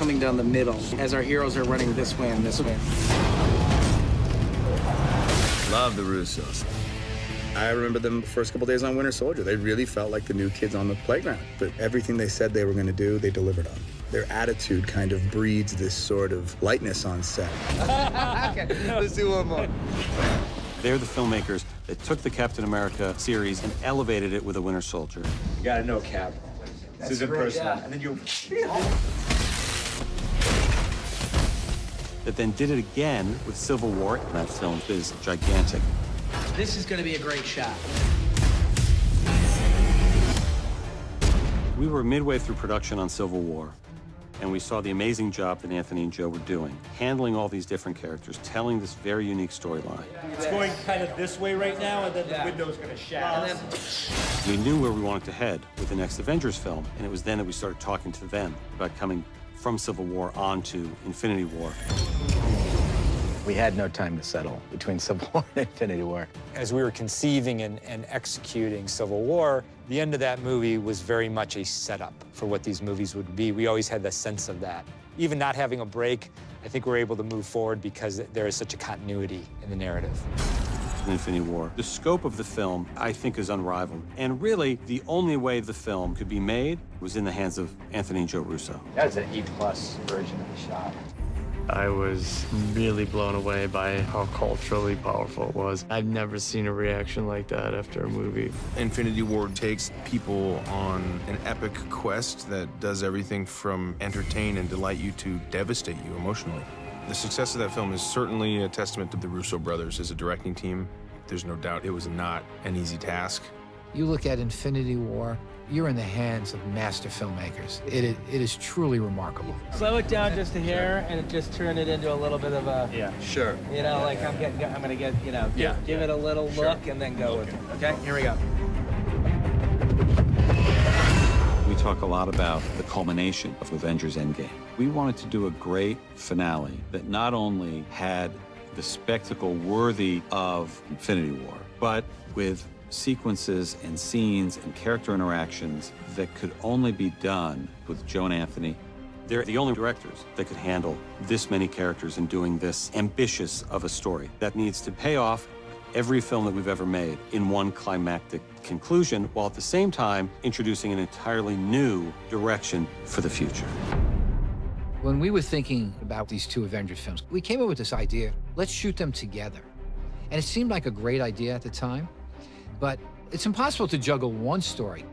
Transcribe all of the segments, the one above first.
coming down the middle as our heroes are running this way and this way. Love the Russos. I remember them the first couple days on Winter Soldier. They really felt like the new kids on the playground. But everything they said they were going to do, they delivered on. Their attitude kind of breeds this sort of lightness on set. Okay, let's do one more. They're the filmmakers that took the Captain America series and elevated it with a Winter Soldier. You gotta know Cap. This is impersonal. Yeah. And then you... That then did it again with Civil War. That film is gigantic. This is going to be a great shot. We were midway through production on Civil War, and we saw the amazing job that Anthony and Joe were doing, handling all these different characters, telling this very unique storyline. It's going kind of this way right now, and then the window's gonna shatter. We knew where we wanted to head with the next Avengers film, and it was then that we started talking to them about coming from Civil War on to Infinity War. We had no time to settle between Civil War and Infinity War. As we were conceiving and executing Civil War, the end of that movie was very much a setup for what these movies would be. We always had the sense of that. Even not having a break, I think we're able to move forward because there is such a continuity in the narrative. Infinity War. The scope of the film, I think, is unrivaled. And really, the only way the film could be made was in the hands of Anthony and Joe Russo. That was an E+ version of the shot. I was really blown away by how culturally powerful it was. I've never seen a reaction like that after a movie. Infinity War takes people on an epic quest that does everything from entertain and delight you to devastate you emotionally. The success of that film is certainly a testament to the Russo brothers as a directing team. There's no doubt it was not an easy task. You look at Infinity War, you're in the hands of master filmmakers. It is truly remarkable. Slow it down just a hair and just turn it into a little bit of a... Yeah, sure. You know, like I'm gonna get, you know, give it a little look and then go with it. Okay, here we go. We talk a lot about the culmination of Avengers Endgame. We wanted to do a great finale that not only had the spectacle worthy of Infinity War, but with sequences and scenes and character interactions that could only be done with Joe and Anthony. They're the only directors that could handle this many characters and doing this ambitious of a story that needs to pay off every film that we've ever made in one climactic conclusion, while at the same time introducing an entirely new direction for the future. When we were thinking about these two Avengers films, we came up with this idea, let's shoot them together. And it seemed like a great idea at the time, but it's impossible to juggle one story.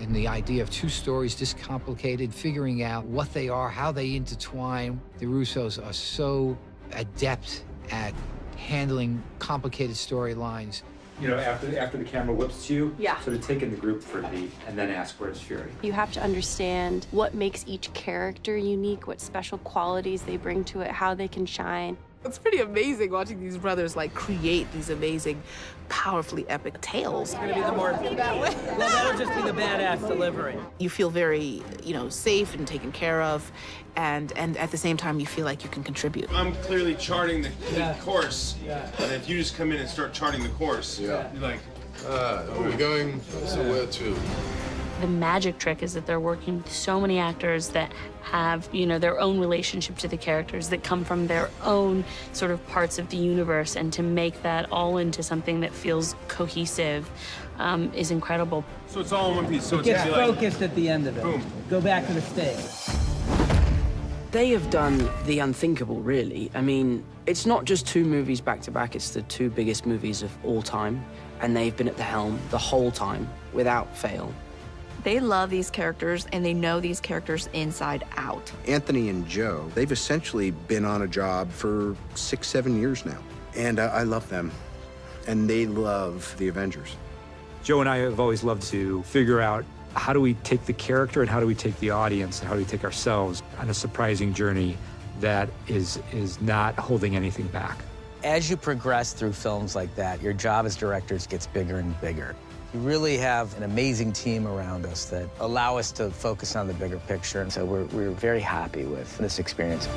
And the idea of two stories this complicated, figuring out what they are, how they intertwine. The Russos are so adept at handling complicated storylines. You know, after the camera whips to you, Yeah. sort of take in the group for a beat, and then ask where's Fury. You have to understand what makes each character unique, what special qualities they bring to it, how they can shine. It's pretty amazing watching these brothers like create these amazing, powerfully epic tales. It's gonna be the more... Well, that'll just be the badass delivery. You feel very, you know, safe and taken care of, and at the same time you feel like you can contribute. I'm clearly charting the course, and if you just come in and start charting the course, you're like, we're going somewhere too. The magic trick is that they're working with so many actors that have, you know, their own relationship to the characters, that come from their own sort of parts of the universe, and to make that all into something that feels cohesive is incredible. So it's all in one piece. So It it's gets gonna be like, focused at the end of it. Boom. Go back to the stage. They have done the unthinkable, really. I mean, it's not just two movies back to back, it's the two biggest movies of all time, and they've been at the helm the whole time, without fail. They love these characters, and they know these characters inside out. Anthony and Joe, they've essentially been on a job for 6, 7 years now. And I love them. And they love the Avengers. Joe and I have always loved to figure out how do we take the character and how do we take the audience and how do we take ourselves on a surprising journey that is not holding anything back. As you progress through films like that, your job as directors gets bigger and bigger. We really have an amazing team around us that allow us to focus on the bigger picture, and so we're very happy with this experience.